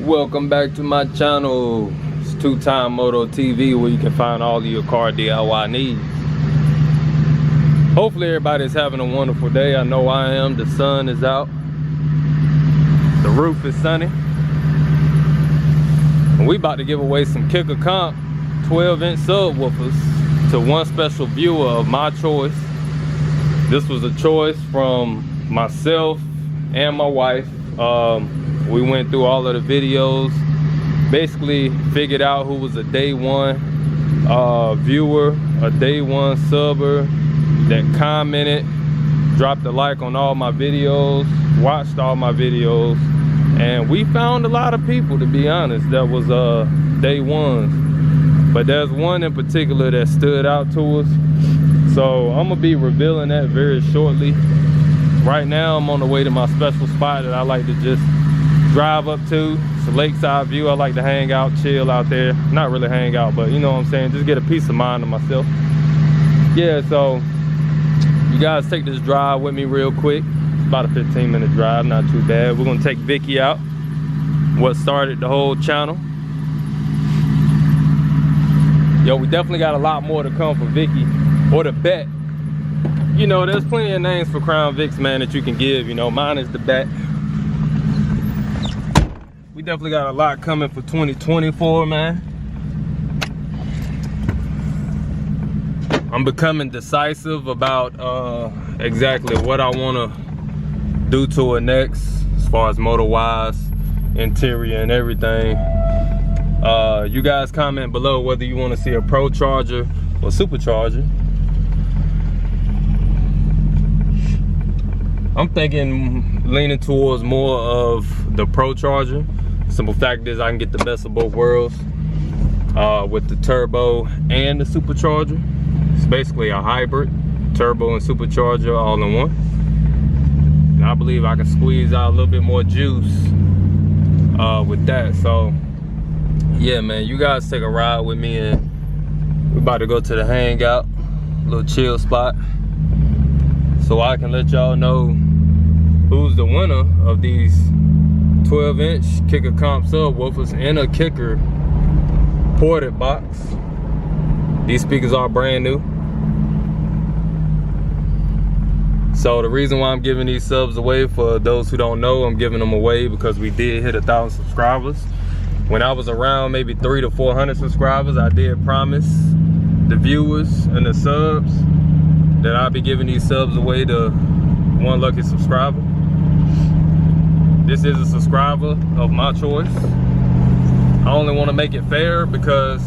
Welcome back to my channel. It's two-time Moto TV, where you can find all of your car DIY needs. Hopefully everybody's having a wonderful day. I know I am. The sun is out. The roof is sunny. And we about to give away some Kicker Comp 12-inch subwoofers to one special viewer of my choice. This was a choice from myself and my wife. We went through all of the videos, basically figured out who was a day one viewer, a day one subber that commented, dropped a like on all my videos, watched all my videos, and we found a lot of people, to be honest, that was day ones. But there's one in particular that stood out to us, so I'm gonna be revealing that very shortly. Right now I'm on the way to my special spot that I like to just drive up to. It's a lakeside view. I like to hang out, chill out there. Not really hang out, but you know what I'm saying, just get a peace of mind to myself. Yeah, so you guys take this drive with me real quick. It's about a 15-minute drive, not too bad. We're gonna take Vicky out, what started the whole channel. Yo, we definitely got a lot more to come for Vicky, or the Bet. You know, there's plenty of names for Crown Vics, man, that you can give. You know, mine is the Bet. We definitely got a lot coming for 2024, man. I'm becoming decisive about exactly what I want to do to it next, as far as motor-wise, interior and everything. You guys comment below whether you want to see a Pro Charger or Supercharger. I'm thinking leaning towards more of the Pro Charger. Simple fact is I can get the best of both worlds with the turbo and the supercharger. It's basically a hybrid, turbo and supercharger all in one. And I believe I can squeeze out a little bit more juice with that. So yeah, man, you guys take a ride with me, and we're about to go to the hangout, little chill spot, so I can let y'all know who's the winner of these 12-inch Kicker Comp subwoofers in a Kicker ported box. These speakers are brand new. So the reason why I'm giving these subs away, for those who don't know, I'm giving them away because we did hit 1,000 subscribers. When I was around maybe 300 to 400 subscribers, I did promise the viewers and the subs that I'll be giving these subs away to one lucky subscriber. This is a subscriber of my choice. I only want to make it fair because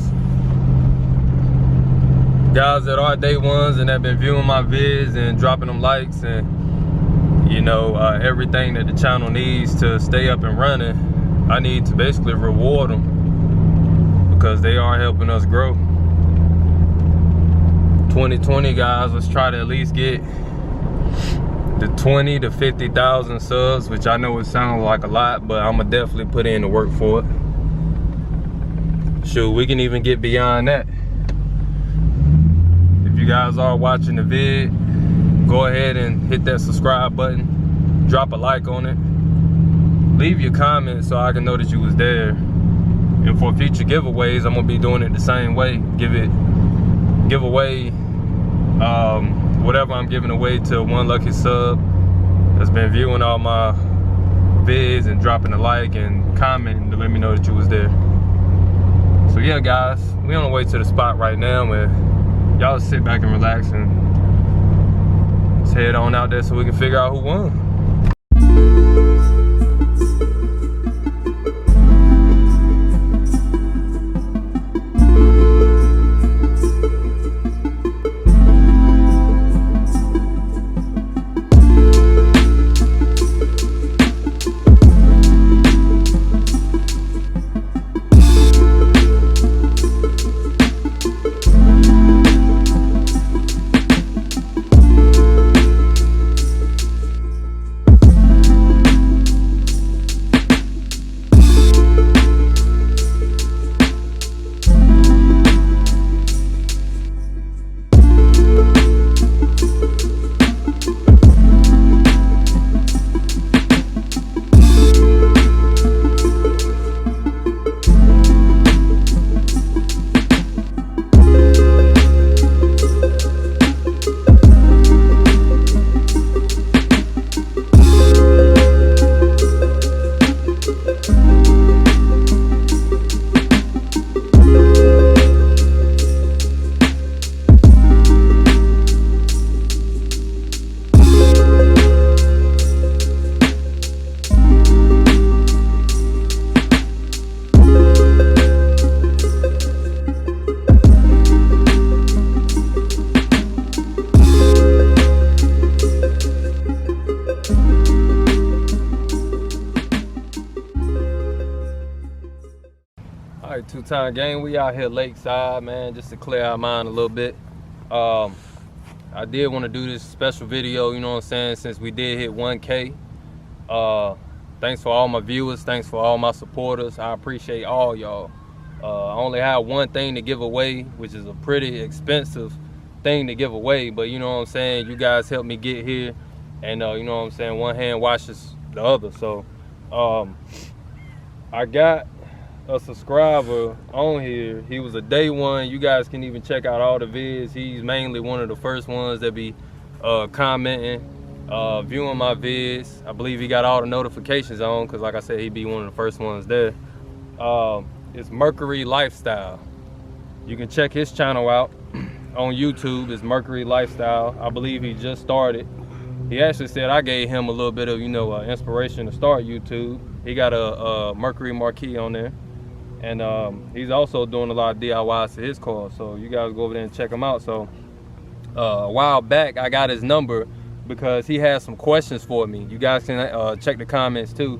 guys that are day ones and have been viewing my vids and dropping them likes and you know everything that the channel needs to stay up and running, I need to basically reward them because they are helping us grow. 2020, guys, let's try to at least get the 20 to 50,000 subs, which I know it sounds like a lot, but I'm gonna definitely put in the work for it. Shoot, we can even get beyond that. If you guys are watching the vid, go ahead and hit that subscribe button, drop a like on it, leave your comment so I can know that you was there. And for future giveaways, I'm gonna be doing it the same way. Give away whatever I'm giving away to one lucky sub that's been viewing all my vids and dropping a like and commenting to let me know that you was there. So yeah, guys, we on the way to the spot right now, where y'all sit back and relax and let's head on out there so we can figure out who won. Alright, two-time gang, we out here lakeside, man, just to clear our mind a little bit. I did want to do this special video, you know what I'm saying, since we did hit 1K. Thanks for all my viewers, thanks for all my supporters. I appreciate all y'all. I only have one thing to give away, which is a pretty expensive thing to give away, but you know what I'm saying, you guys helped me get here, and you know what I'm saying, one hand washes the other. So I got a subscriber on here. He was a day one. You guys can even check out all the vids. He's mainly one of the first ones that be commenting, viewing my vids. I believe he got all the notifications on, because like I said, he be one of the first ones there. It's Mercury Lifestyle. You can check his channel out on YouTube. It's Mercury Lifestyle. I believe he just started. He actually said I gave him a little bit of, you know, inspiration to start YouTube. He got a Mercury marquee on there. And he's also doing a lot of DIYs to his car, so you guys go over there and check him out. So a while back, I got his number because he has some questions for me. You guys can check the comments too.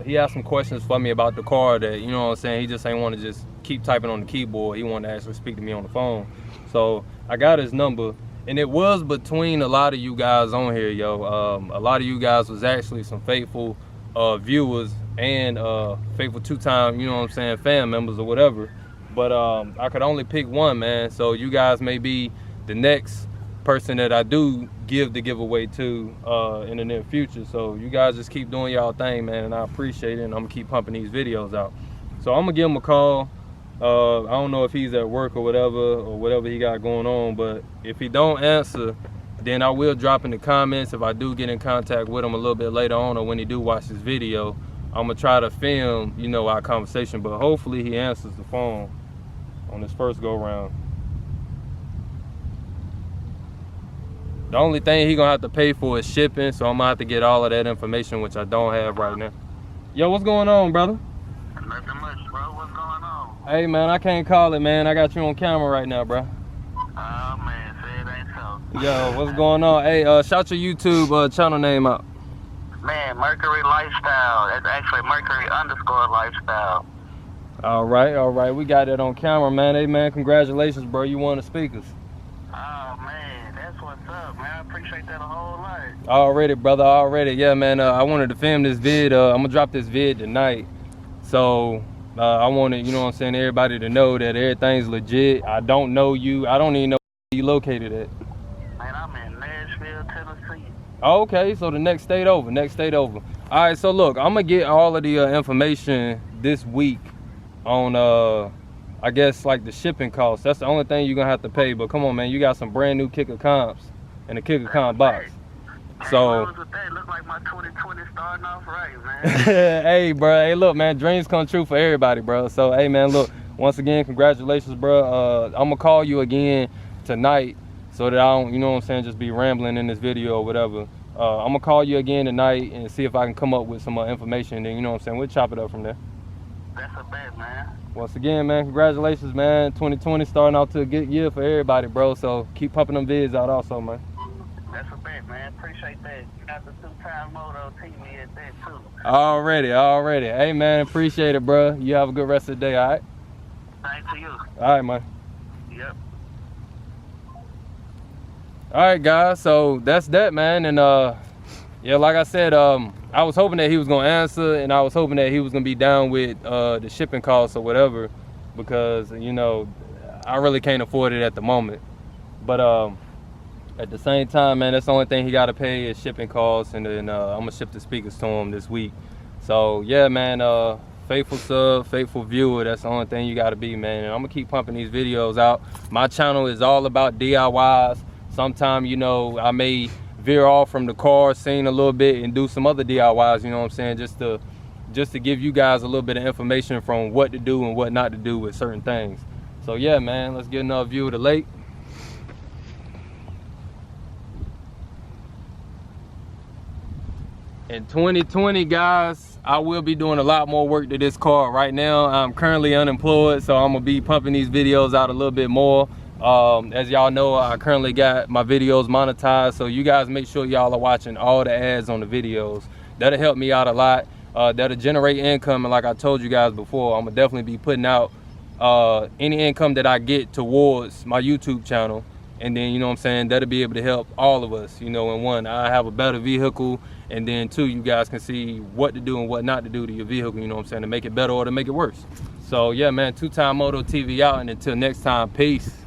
He has some questions for me about the car that, you know what I'm saying, he just ain't want to just keep typing on the keyboard. He wanted to actually speak to me on the phone. So I got his number, and it was between a lot of you guys on here, yo. A lot of you guys was actually some faithful viewers and faithful two-time, you know what I'm saying, fan members or whatever. But I could only pick one, man. So you guys may be the next person that I do give the giveaway to in the near future. So you guys just keep doing y'all thing, man, and I appreciate it, and I'm gonna keep pumping these videos out. So I'm gonna give him a call. I don't know if he's at work or whatever he got going on, but if he don't answer, then I will drop in the comments. If I do get in contact with him a little bit later on, or when he do watch this video, I'm gonna try to film, you know, our conversation, but hopefully he answers the phone on this first go round. The only thing he gonna have to pay for is shipping, so I'm gonna have to get all of that information, which I don't have right now. Yo, what's going on, brother? Nothing much, bro. What's going on? Hey, man, I can't call it, man. I got you on camera right now, bro. Oh, man, say it ain't so. Yo, what's going on? Hey, shout your YouTube channel name out. Man, Mercury Lifestyle. That's actually Mercury_Lifestyle. All right. We got it on camera, man. Hey, man, congratulations, bro. You won the speakers. Oh, man, that's what's up, man. I appreciate that a whole lot. Already, brother, already. Yeah, man, I wanted to film this vid. I'm gonna drop this vid tonight. So I wanted, you know what I'm saying, everybody to know that everything's legit. I don't know you. I don't even know where you located at. Man, I'm in Nashville, Tennessee. Okay, so the next state over. All right, so look, I'm gonna get all of the information this week on I guess like the shipping costs. That's the only thing you're gonna have to pay. But come on, man, you got some brand new kicker comps in the kicker comp box. So Look like my 2020 starting off right, man. hey, bro, hey, look, man, dreams come true for everybody, bro. So hey, man, look, once again, congratulations, bro. I'm gonna call you again tonight so that I don't, you know what I'm saying, just be rambling in this video or whatever. I'm gonna call you again tonight and see if I can come up with some information, and then, you know what I'm saying, we'll chop it up from there. That's a bet, man. Once again, man, congratulations, man. 2020 starting out to a good year for everybody, bro. So keep pumping them vids out also, man. That's a bet, man. Appreciate that. You got the two-time Moto TV at that, too. Already. Hey, man, appreciate it, bro. You have a good rest of the day, all right? Thanks to you. All right, man. Yep. All right, guys, so that's that, man. And yeah, like I said, I was hoping that he was gonna answer, and I was hoping that he was gonna be down with the shipping costs or whatever, because, you know, I really can't afford it at the moment. But at the same time, man, that's the only thing he gotta pay is shipping costs, and then I'm gonna ship the speakers to him this week. So yeah, man, faithful sub, faithful viewer, that's the only thing you gotta be, man. And I'm gonna keep pumping these videos out. My channel is all about DIYs. Sometimes, you know, I may veer off from the car scene a little bit and do some other DIYs, you know what I'm saying, just to give you guys a little bit of information from what to do and what not to do with certain things. So yeah, man, let's get another view of the lake. In 2020, guys, I will be doing a lot more work to this car. Right now, I'm currently unemployed, so I'm gonna be pumping these videos out a little bit more. As y'all know, I currently got my videos monetized, so you guys make sure y'all are watching all the ads on the videos. That'll help me out a lot. that'll generate income. And like I told you guys before, I'm gonna definitely be putting out any income that I get towards my YouTube channel. And then, you know what I'm saying, that'll be able to help all of us, you know. And one, I have a better vehicle, and then two, you guys can see what to do and what not to do to your vehicle, you know what I'm saying, to make it better or to make it worse. So yeah, man, 2Time Moto TV out, and until next time, peace.